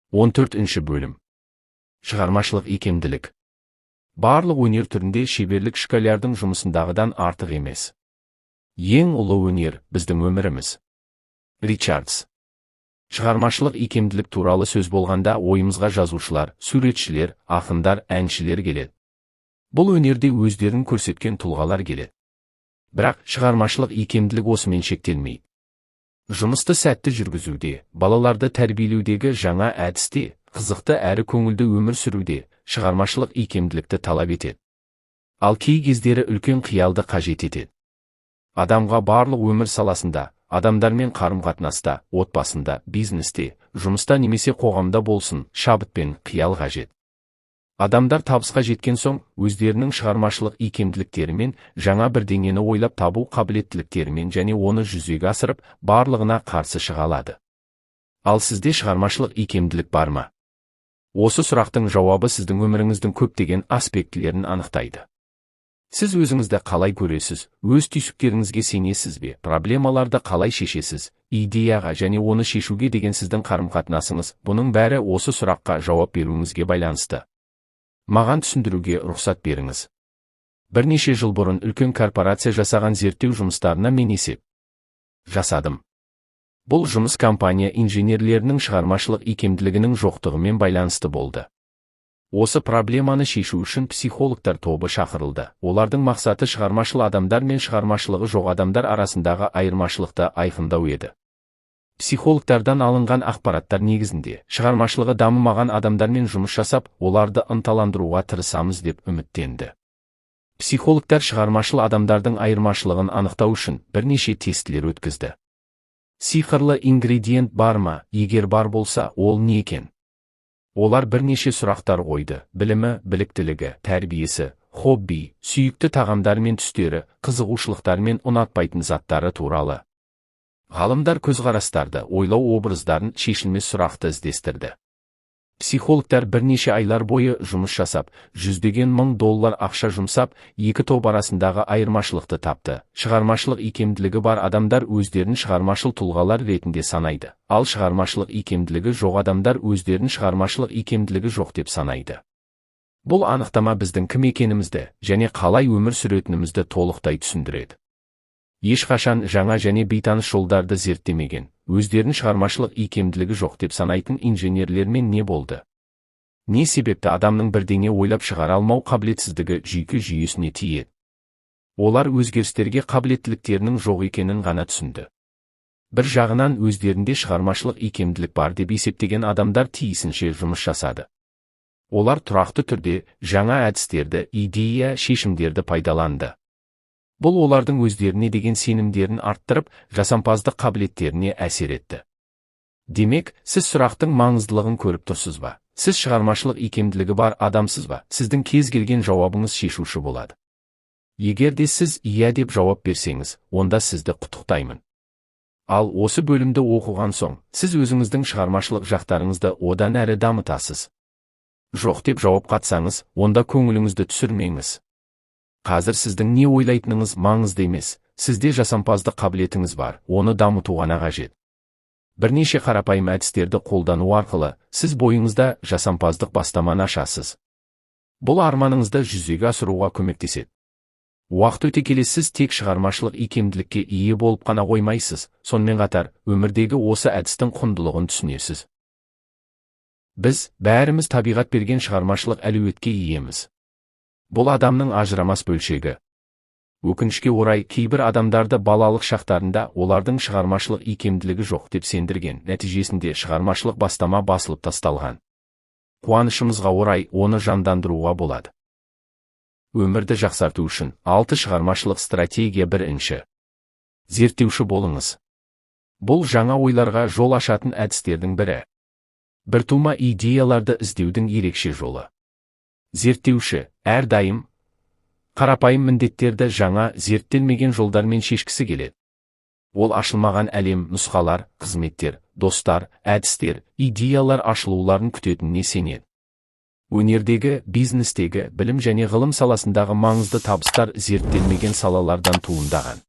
14-ші бөлім. Шығармашылық икемділік. Барлық өнер түрінде шеберлік школярдың жұмысындағыдан артық емес. Ең ұлы өнер біздің өміріміз. Ричардс. Шығармашылық икемділік туралы сөз болғанда ойымызға жазушылар, суретшілер, ақындар, әншілер келеді. Бұл өнерде өздерін көрсеткен тұлғалар келеді. Бірақ шығармашылық икемділік осымен шектелмейді. Жұмысты сәтті жүргізуде, балаларды тәрбиелеудегі жаңа әдісте, қызықты әрі көңілді өмір сүруде, шығармашылық икемділікті талап етеді. Ал кей кездері үлкен қиялды қажет етеді. Адамға барлық өмір саласында, адамдармен қарым-қатынаста, отбасында, бизнесте, жұмыста немесе қоғамда болсын, шабыт пен қиял қажет. Адамдар табысқа жеткен соң, өздерінің шығармашылық икемділіктерімен, жаңа бірдеңені ойлап табу қабілеттіліктерімен және оны жүзеге асырып, барлығына қарсы шыға алады. Ал сізде шығармашылық икемділік бар ма? Осы сұрақтың жауабы сіздің өміріңіздің көптеген аспектілерін анықтайды. Сіз өзіңізді қалай көресіз, өз түйсіктеріңізге сенесіз бе, проблемаларды қалай шешесіз, идеяға және оны шешуге деген сіздің қарым-қатынасыңыз, бұның бәрі осы сұраққа жауап беруіңізге байланысты. Маған түсіндіруге рұқсат беріңіз. Бірнеше жыл бұрын үлкен корпорация жасаған зерттеу жұмыстарына мен есеп жасадым. Бұл жұмыс компания инженерлерінің шығармашылық икемділігінің жоқтығымен байланысты болды. Осы проблеманы шешу үшін психологтар тобы шақырылды. Олардың мақсаты шығармашыл адамдар мен шығармашылығы жоқ адамдар арасындағы айырмашылықты айқындау еді. Психологтардан алынған ақпараттар негізінде, шығармашылығы дамымаған адамдармен жұмыс жасап, оларды ынталандыруға тырысамыз деп үміттенді. Психологтар шығармашыл адамдардың айырмашылығын анықтау үшін бірнеше тестілер өткізді. Сиқырлы ингредиент бар ма? Егер бар болса, ол не екен? Олар бірнеше сұрақтар қойды: білімі, біліктілігі, тәрбиесі, хобби, сүйікті тағамдар мен түстері, қызығушылықтар мен ұнатпайтын заттары туралы. Ғалымдар көзқарастарды, ойлау образдарын, шешілмес сұрақты іздестірді. Психологтар бірнеше айлар бойы жұмыс жасап, жүздеген мың доллар ақша жұмсап, екі топ арасындағы айырмашылықты тапты. Шығармашылық икемділігі бар адамдар өздерін шығармашыл тұлғалар ретінде санайды, ал шығармашылық икемділігі жоқ адамдар өздерін шығармашылық икемділігі жоқ деп санайды. Бұл анықтама біздің кім екенімізді және қалай өмір сүретінімізді толықтай түсіндіреді. Ешқашан жаңа және бейтаныс жолдарды зерттемеген, өздерін шығармашылық икемділігі жоқ деп санайтын инженерлермен не болды? Не себепті адамның бірдеңе ойлап шығара алмау қабілетсіздігі жүйке жүйесіне тиеді? Олар өзгерістерге қабілеттіліктерінің жоқ екенін ғана түсінді. Бір жағынан өздерінде шығармашылық икемділік бар деп есептеген адамдар тиісінше жұмыс жасады. Олар тұрақты түрде жаңа әдістерді, идея, шешімдерді пайдаланды. Бұл олардың өздеріне деген сенімдерін арттырып, жасампаздық қабілеттеріне әсер етті. Демек, сіз сұрақтың маңыздылығын көріп тұрсыз ба? Сіз шығармашылық икемділігі бар адамсыз ба? Сіздің кез келген жауабыңыз шешуші болады. Егер де сіз иә деп жауап берсеңіз, онда сізді құттықтаймын. Ал осы бөлімді оқыған соң, сіз өзіңіздің шығармашылық жақтарыңызды одан әрі дамытасыз. Жоқ деп жауап қатсаңыз, онда көңіліңізді түсірмеңіз. Қазір сіздің не ойлайтыныңыз маңызды емес, сізде жасампаздық қабілетіңіз бар, оны дамыту ғана қажет. Бірнеше қарапайым әдістерді қолдану арқылы, сіз бойыңызда жасампаздық бастаманы ашасыз. Бұл арманыңызды жүзеге асыруға көмектеседі. Уақыт өте келе сіз тек шығармашылық икемділікке ие болып қана қоймайсыз, сонымен қатар, өмірдегі осы әдістің құндылығын түсінесіз. Біз, бәріміз табиғат берген шығармашылық әлеуетке иеміз. Бұл адамның ажырамас бөлшегі. Өкінішке орай, кейбір адамдарды балалық шақтарында олардың шығармашылық икемділігі жоқ деп сендірген, нәтижесінде шығармашылық бастама басылып тасталған. Қуанышымызға орай, оны жандандыруға болады. Өмірді жақсарту үшін 6 шығармашылық стратегия. Бірінші. Зерттеуші болыңыз. Бұл жаңа ойларға жол ашатын әдістердің бірі. Біртума идеяларды іздеудің ерекше жолы. Зерттеуші, әрдайым қарапайым міндеттерді жаңа, зерттелмеген жолдармен шешкісі келеді. Ол ашылмаған әлем, нұсқалар, қызметтер, достар, әдістер, идеялар ашылуларын күтетініне сенеді. Өнердегі, бизнестегі, білім және ғылым саласындағы маңызды табыстар зерттелмеген салалардан туындаған.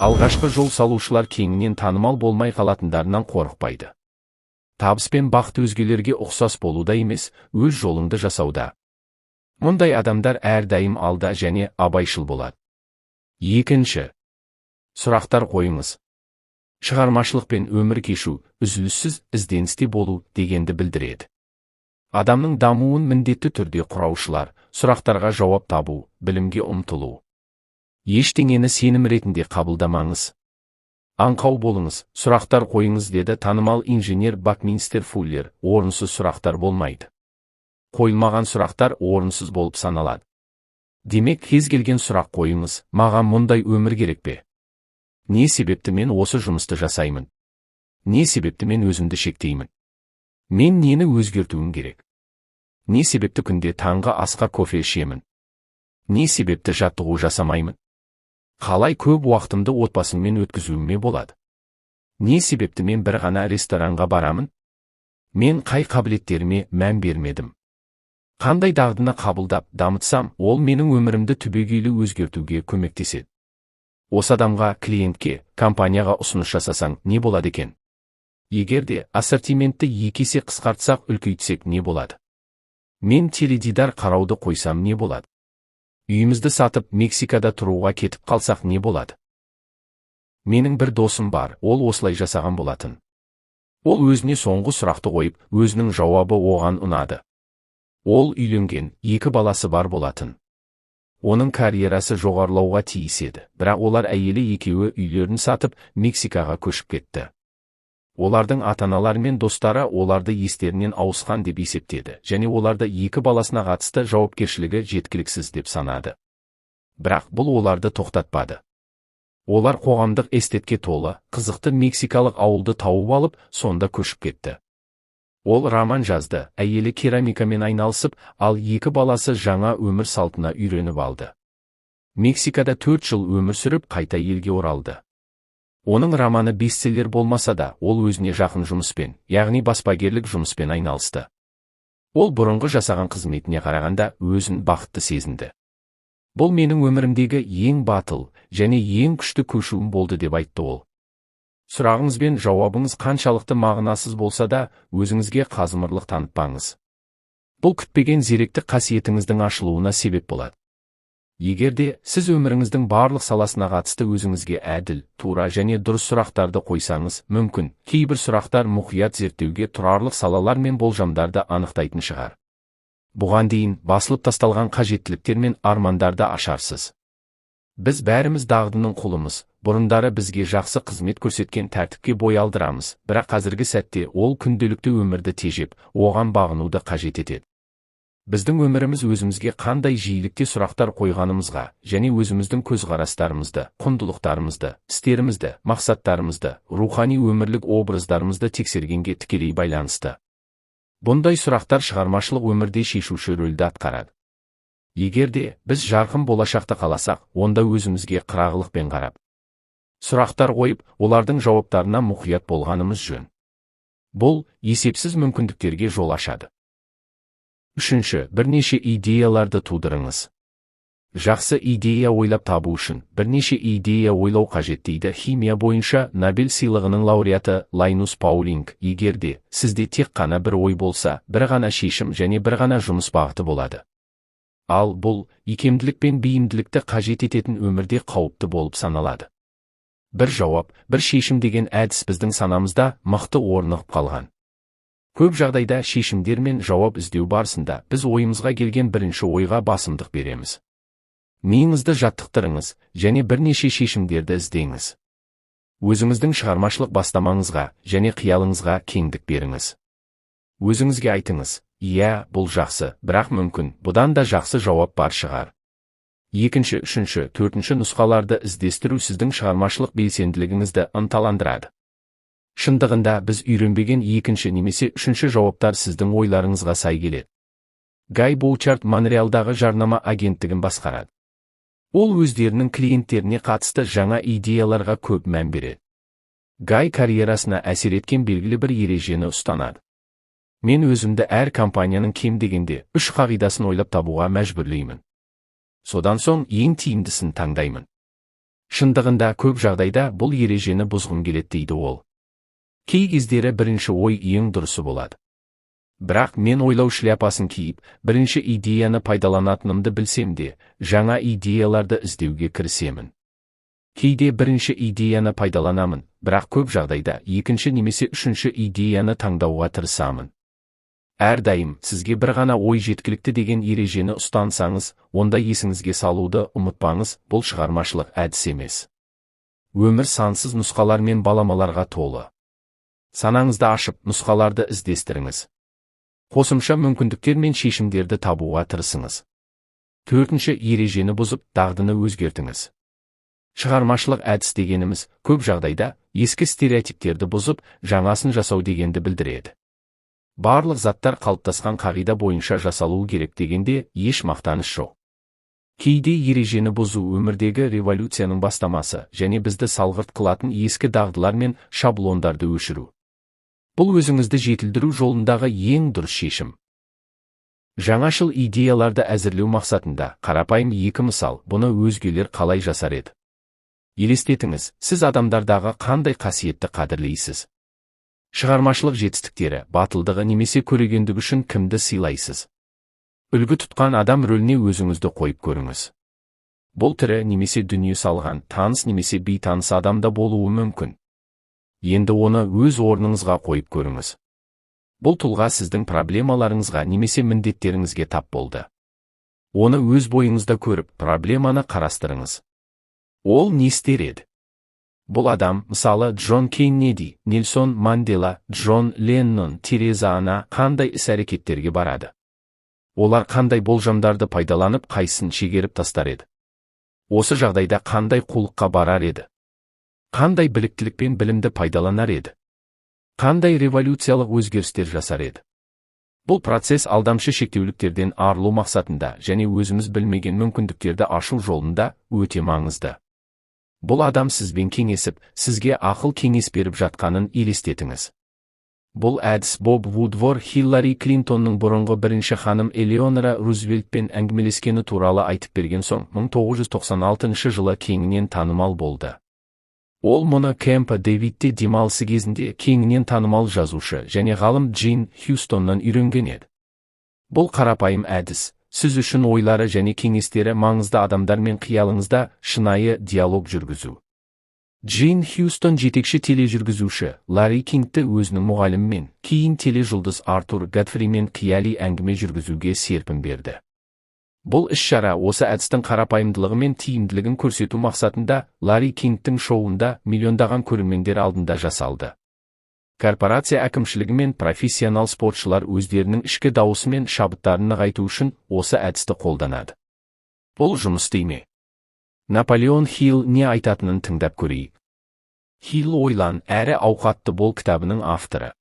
Алғашқы жол салушылар кеңінен танымал болмай қалатындарынан қорықпайды. Табыс пен бақыт өзгелерге ұқсас болуда емес, өз жолыңды жасауда. Мұндай адамдар әрдайым алда және абайшыл болады. Екінші. Сұрақтар қойыңыз. Шығармашылық пен өмір кешу, үзіліссіз ізденісте болу дегенді білдіреді. Адамның дамуын міндетті түрде құраушылар, сұрақтарға жауап табу, білімге ұмтылу. Ештеңені сенім ретінде қабылдамаңыз. Аңқау болыңыз, сұрақтар қойыңыз деді танымал инженер Бакминстер Фуллер. Орынсыз сұрақтар болмайды. Қойылмаған сұрақтар орынсыз болып саналады. Демек, кез келген сұрақ қойыңыз, маған мұндай өмір керек пе? Не себепті мен осы жұмысты жасаймын? Не себепті мен өзімді шектеймін? Мен нені өзгертуім керек? Не себепті күнде таңғы асқа кофе ішемін? Не себепті жаттығу жасамаймын? Қалай көп уақытымды отбасыммен өткізуіме болады? Не себепті мен бір ғана ресторанға барамын? Мен қай қабілеттеріме мән бермедім? Қандай дағдыны қабылдап, дамытсам, ол менің өмірімді түбегейлі өзгертуге көмектеседі. Осы адамға, клиентке, компанияға ұсыныс жасасаң, не болады екен? Егер де ассортиментті 2 есе қысқартсақ, үлкейтсек не болады? Мен теледидар қарауды қойсам не болады? Үйімізді сатып, Мексикада тұруға кетіп қалсақ не болады? Менің бір досым бар, ол осылай жасаған болатын. Ол өзіне соңғы сұрақты қойып, өзінің жауабы оған ұнады. Ол үйленген, 2 баласы бар болатын. Оның карьерасы жоғарылауға тиіс еді, бірақ олар әйелі екеуі үйлерін сатып, Мексикаға көшіп кетті. Олардың ата-аналары мен достары оларды естерінен ауысқан деп есептеді, және оларды 2 баласына қатысты жауапкершілігі жеткіліксіз деп санады. Бірақ бұл оларды тоқтатпады. Олар қоғамдық эстетке толы, қызықты мексикалық ауылды тауып алып, сонда көшіп кетті. Ол роман жазды, әйелі керамикамен айналысып, ал 2 баласы жаңа өмір салтына үйреніп алды. Мексикада 4 жыл өмір сүріп, қайта елге оралды. Оның романы бестселлер болмаса да, ол өзіне жақын жұмыспен, яғни баспагерлік жұмыспен айналысты. Ол бұрынғы жасаған қызметіне қарағанда өзін бақытты сезінді. Бұл менің өмірімдегі ең батыл және ең күшті көшуім болды деп айтты ол. Сұрағыңыз бен жауабыңыз қаншалықты мағынасыз болса да, өзіңізге қазымырлық танытпаңыз. Бұл күтпеген зеректі қасиетіңіздің ашылуына себеп болады. Егер де сіз өміріңіздің барлық саласына қатысты өзіңізге әділ, тура және дұрыс сұрақтарды қойсаңыз, мүмкін, кейбір сұрақтар мұқият зерттеуге тұрарлық салалар мен болжамдарды анықтайтын шығар. Бұған дейін басылып тасталған қажеттіліктер мен армандарды ашарсыз. Біз бәріміз дағдының құлымыз, бұрындары бізге жақсы қызмет көрсеткен тәртіпке бой алдырамыз, бірақ қазіргі сәтте ол күнделікті өмірді тежеп, оған бағынуды қажет етеді. Біздің өміріміз өзімізге қандай жиілікте сұрақтар қойғанымызға, және өзіміздің көзқарастарымызды, құндылықтарымызды, істерімізді, мақсаттарымызды, рухани өмірлік образдарымызды тексергенге тікелей байланысты. Бұндай сұрақтар шығармашылық өмірде шешуші рөлді атқарады. Егер де біз жарқын болашақты қаласақ, онда өзімізге қырағылықпен қарап сұрақтар қойып, олардың жауаптарына мұқият болғанымыз жөн. Бұл есепсіз мүмкіндіктерге жол ашады. Үшінші, бірнеше идеяларды тудырыңыз. Жақсы идея ойлап табу үшін бірнеше идея ойлау қажет дейді химия бойынша Нобель сыйлығының лауреаты Лайнус Паулинг. Егер де сізде тек қана бір ой болса, бір ғана шешім және бір ғана жұмыс бағыты болады. Ал бұл икемділік пен бейімділікті қажет ететін өмірде қауіпті болып саналады. Бір жауап, бір шешім деген әдіс біздің санамызда мықты орнығып қалған. Көп жағдайда шешімдер мен жауап іздеу барысында біз ойымызға келген бірінші ойға басымдық береміз. Миыңызды жаттықтырыңыз және бірнеше шешімдерді іздеңіз. Өзіңіздің шығармашылық бастамаңызға және қиялыңызға кеңдік беріңіз. Өзіңізге айтыңыз, иә, бұл жақсы, бірақ мүмкін, бұдан да жақсы жауап бар шығар. Екінші, үшінші, төртінші нұсқаларды іздестіру сіздің шығармашылық белсенділігіңізді ынталандырады. Шындығында біз үйренбеген екінші немесе үшінші жауаптар сіздің ойларыңызға сай келеді. Гай Боучард Монреалдағы жарнама агенттігін басқарады. Ол өздерінің клиенттеріне қатысты жаңа идеяларға көп мән береді. Гай карьерасына әсер еткен белгілі бір ережені ұстанады. Мен өзімді әр компанияның кем дегенде 3 қағидасын ойлап табуға мәжбүрлеймін. Содан соң ең тиімдісін таңдаймын. Шындығында көп жағдайда бұл ережені бұзғым келеді дейді ол. Кей кездері бірінші ой ең дұрысы болады. Бірақ мен ойлау шляпасын киіп, бірінші идеяны пайдаланатынымды білсем де, жаңа идеяларды іздеуге кірісемін. Кейде бірінші идеяны пайдаланамын, бірақ көп жағдайда екінші немесе үшінші идеяны таңдауға тырысамын. Әрдайым сізге бір ғана ой жеткілікті деген ережені ұстансаңыз, онда есіңізге салуды ұмытпаңыз, бұл шығармашылық әдіс емес. Өмір сансыз нұсқалар мен баламаларға толы. Санаңызды ашып, нұсқаларды іздестіріңіз. Қосымша мүмкіндіктер мен шешімдерді табуға тырысыңыз. Төртінші ережені бұзып, дағдыны өзгертіңіз. Шығармашылық әдіс дегеніміз, көп жағдайда, ескі стереотиптерді бұзып, жаңасын жасау дегенді білдіреді. Барлық заттар қалыптасқан қағида бойынша жасалуы керек дегенде еш мақтаныш жоқ. Кейде ережені бұзу өмірдегі революцияның бастамасы және бізді салғырт қылатын ескі дағдылар мен шаблондарды өшіру. Бұл өзіңізді жетілдіру жолындағы ең дұрыс шешім. Жаңашыл идеяларды әзірлеу мақсатында қарапайым екі мысал, бұны өзгелер қалай жасар еді. Елестетіңіз, сіз адамдардағы қандай қасиетті қадірлейсіз? Шығармашылық жетістіктері, батылдығы немесе көрегендігі үшін кімді сыйлайсыз? Үлгі тұтқан адам рөліне өзіңізді қойып көріңіз. Бұл тірі немесе дүние салған, таныс немесе бейтаныс адамда болуы мүмкін. Енді оны өз орныңызға қойып көріңіз. Бұл тұлға сіздің проблемаларыңызға немесе міндеттеріңізге тап болды. Оны өз бойыңызда көріп, проблеманы қарастырыңыз. Ол не істер еді? Бұл адам, мысалы, Джон Кеннеди, Нельсон Мандела, Джон Леннон, Тереза Ана қандай іс-әрекеттерге барады? Олар қандай болжамдарды пайдаланып, қайсысын шегеріп тастар еді? Осы жағдайда қандай қулыққа барар еді? Қандай біліктілік пен білімді пайдаланар еді? Қандай революциялық өзгерістер жасар еді? Бұл процесс алдамшы шектеуліктерден арылу мақсатында және өзіміз білмеген мүмкіндіктерді ашу жолында өте маңызды. Бұл адам сізбен кеңесіп, сізге ақыл кеңес беріп жатқанын елестетіңіз. Бұл әдіс Боб Вудвор Хиллари Клинтонның бұрынғы бірінші ханым Элеонора Рузвельтпен әңгімелескені туралы айтып берген соң, 1996 жылы кеңінен танымал болды. Ол мұны Кэмпа Дэвидте демалысы кезінде кеңінен танымал жазушы және ғалым Джин Хьюстоннан үйренген еді. Бұл қарапайым әдіс, сіз үшін ойлары және кеңестері маңызды адамдармен қиялыңызда шынайы диалог жүргізу. Джин Хьюстон жетекші тележүргізуші Ларри Кингті өзінің мұғалімімен, кейін тележұлдыз Артур Гадфримен қияли әңгіме жүргізуге серпін берді. Бұл іс-шара осы әдістің қарапайымдылығы мен тиімділігін көрсету мақсатында Ларри Кингтің шоуында миллиондаған көрермендер алдында жасалды. Корпорация әкімшілігі мен профессионал спортшылар өздерінің ішкі дауысы мен шабыттарын нығайту үшін осы әдісті қолданады. Бұл жұмыс істей ме? Наполеон Хилл не айтатынын тыңдап көрейік. Хилл ойлан, әрі ауқатты бол кітабының авторы.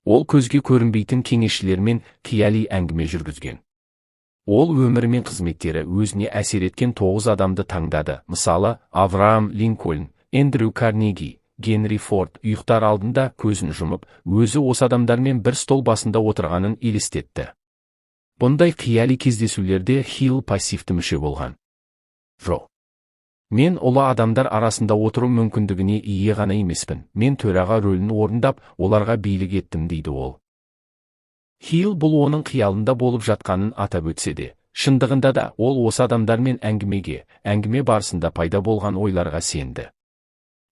Ол көзге көрінбейтін кеңесшілермен қияли әңгіме жүргізген. Ол өмірі мен қызметтері өзіне әсер еткен 9 адамды таңдады. Мысалы, Авраам Линкольн, Эндрю Карнеги, Генри Форд ұйықтар алдында көзін жұмып, өзі осы адамдармен бір стол басында отырғанын елестетті. Бұндай қияли кездесулерде Хилл пассивті мүше болған. Жоқ. Мен ұлы адамдар арасында отыру мүмкіндігіне ие ғана емеспін. Мен төраға рөлін орындап, оларға билік еттім дейді ол. Хилл бұл оның қиялында болып жатқанын атап өтсе де, шындығында да ол осы адамдармен әңгіме барысында пайда болған ойларға сенді.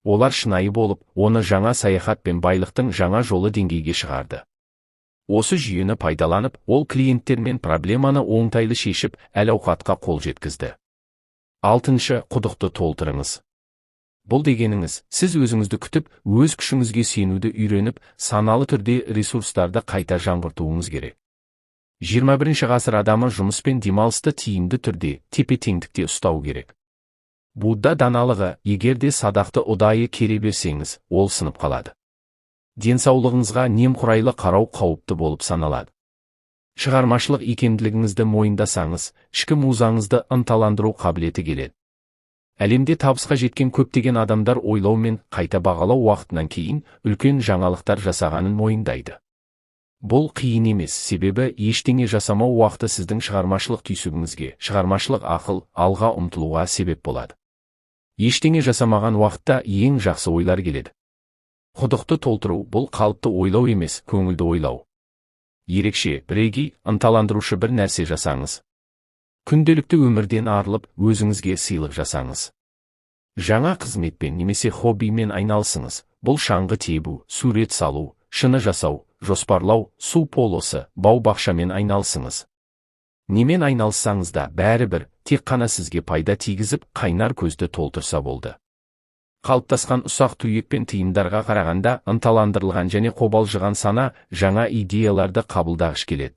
Олар шынайы болып, оны жаңа саяхат пен байлықтың жаңа жолы деңгейге шығарды. Осы жүйені пайдаланып, ол клиенттермен проблеманы оңтайлы шешіп, әл-ауқатқа қол жеткізді. 6. Құдықты толтырыңыз. Бұл дегеніңіз, сіз өзіңізді күтіп, өз күшіңізге сенуді үйреніп, саналы түрде ресурстарды қайта жаңғыртуыңыз керек. 21 ғасыр адамы жұмыс пен демалысты тиімді түрде, тепе-теңдікте ұстау керек. Будда даналығы, егерде садақты ұдайы кере берсеңіз, ол сынып қалады. Денсаулығыңызға немқұрайлы қарау қауіпті болып саналады. Шығармашылық икемділігіңізді мойындасаңыз, ішкі музаңызды ынталандыру қабілеті келеді. Әлемде табысқа жеткен көптеген адамдар ойлау мен қайта бағалау уақытынан кейін үлкен жаңалықтар жасағанын мойындайды. Бұл қиын емес, себебі ештеңе жасамау уақыты сіздің шығармашылық түйсігіңізге, шығармашылық ақыл, алға ұмтылуға себеп болады. Ештеңе жасамаған уақытта ең жақсы ойлар келеді. Құдықты толтыру бұл қалыпты ойлау емес, көңілді ойлау. Ерекше, бірегей, ынталандырушы бір нәрсе жасаңыз. Күнделікті өмірден арылып, өзіңізге сыйлық жасаңыз. Жаңа қызметпен немесе хоббимен айналысыңыз. Бұл шаңғы тебу, сурет салу, шыны жасау, жоспарлау, су полосы, бау-бақшамен айналысыңыз. Немен айналыссаңыз да бәрібір, тек қана сізге пайда тигізіп, қайнар көзді толтырса болды. Қалыптасқан ұсақ түйек пен тыйымдарға қарағанда ынталандырылған және қобалжыған сана жаңа идеяларды қабылдағыш келеді.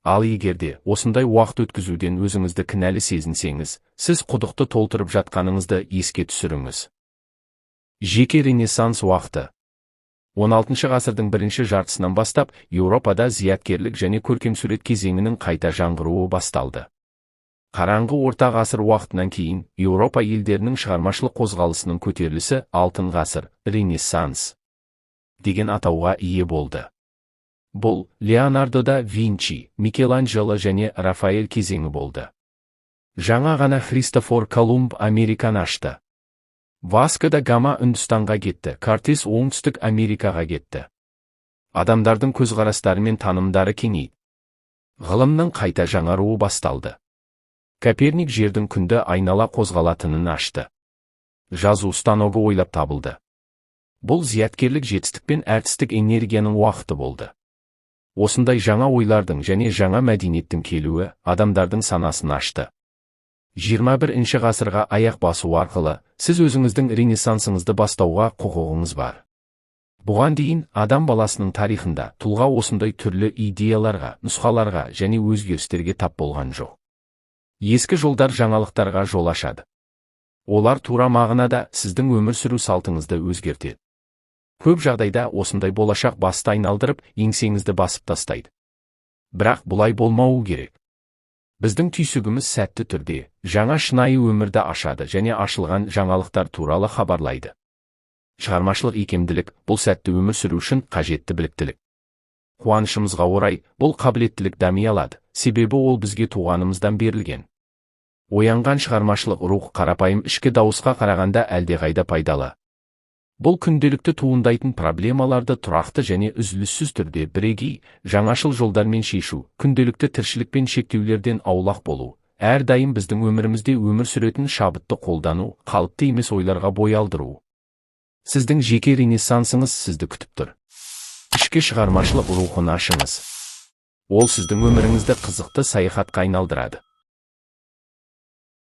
Ал егерде осындай уақыт өткізуден өзіңізді кінәлі сезінсеңіз, сіз құдықты толтырып жатқаныңызды еске түсіріңіз. Жеке ренессанс уақыты. 16 ғасырдың бірінші жартысынан бастап, Еуропада зияткерлік және көркемсурет кезеңінің қайта жаңғыруы басталды. Қараңғы орта ғасыр уақытынан кейін, Еуропа елдерінің шығармашылық қозғалысының көтерілісі алтын ғасыр, ренессанс деген атауға ие болды. Бұл Леонардо да Винчи, Микеланджело және Рафаэль кезеңі болды. Жаңа ғана Христофор Колумб Американы ашты. Васко да Гама Үндістанға кетті, Кортес оңтүстік Америкаға кетті. Адамдардың көзқарастары мен танымдары кеңейді. Ғылымның қайта жаңаруы басталды. Коперник жердің күнді айнала қозғалатынын ашты. Жазу станогы ойлап табылды. Бұл зияткерлік жетістік пен әртістік энергияның уақыты болды. Осындай жаңа ойлардың және жаңа мәдениеттің келуі адамдардың санасын ашты. 21 ғасырға аяқ басу арқылы, сіз өзіңіздің ренессансыңызды бастауға құқығыңыз бар. Бұған дейін адам баласының тарихында тұлға осындай түрлі идеяларға, нұсқаларға және өзгерістерге тап болған жоқ. Ескі жолдар жаңалықтарға жол ашады. Олар тура мағынада сіздің өмір сүру салтыңызды өзгертеді. Көп жағдайда осындай болашақ басты айналдырып, еңсеңізді басып тастайды. Бірақ бұлай болмауы керек. Біздің түйсігіміз сәтті түрде жаңа шынайы өмірді ашады және ашылған жаңалықтар туралы хабарлайды. Шығармашылық икемділік бұл сәтті өмір сүру үшін қажетті біліктілік. Қуанышымызға орай, бұл қабілеттілік дами алады, себебі ол бізге туғанымыздан берілген. Оянған шығармашылық рух қарапайым ішкі дауысқа қарағанда әлдеқайда пайдалы. Бұл күнделікті туындайтын проблемаларды тұрақты және үзіліссіз түрде бірегей, жаңашыл жолдармен шешу, күнделікті тіршілікпен шектеулерден аулақ болу, әрдайым біздің өмірімізде өмір сүретін шабытты қолдану, қалыпты емес ойларға бой алдыру. Сіздің жеке ренессансыңыз сізді күтіп тұр. Ішкі шығармашылық рухын ашыңыз. Ол сіздің өміріңізді қызықты саяхатқа айналдырады.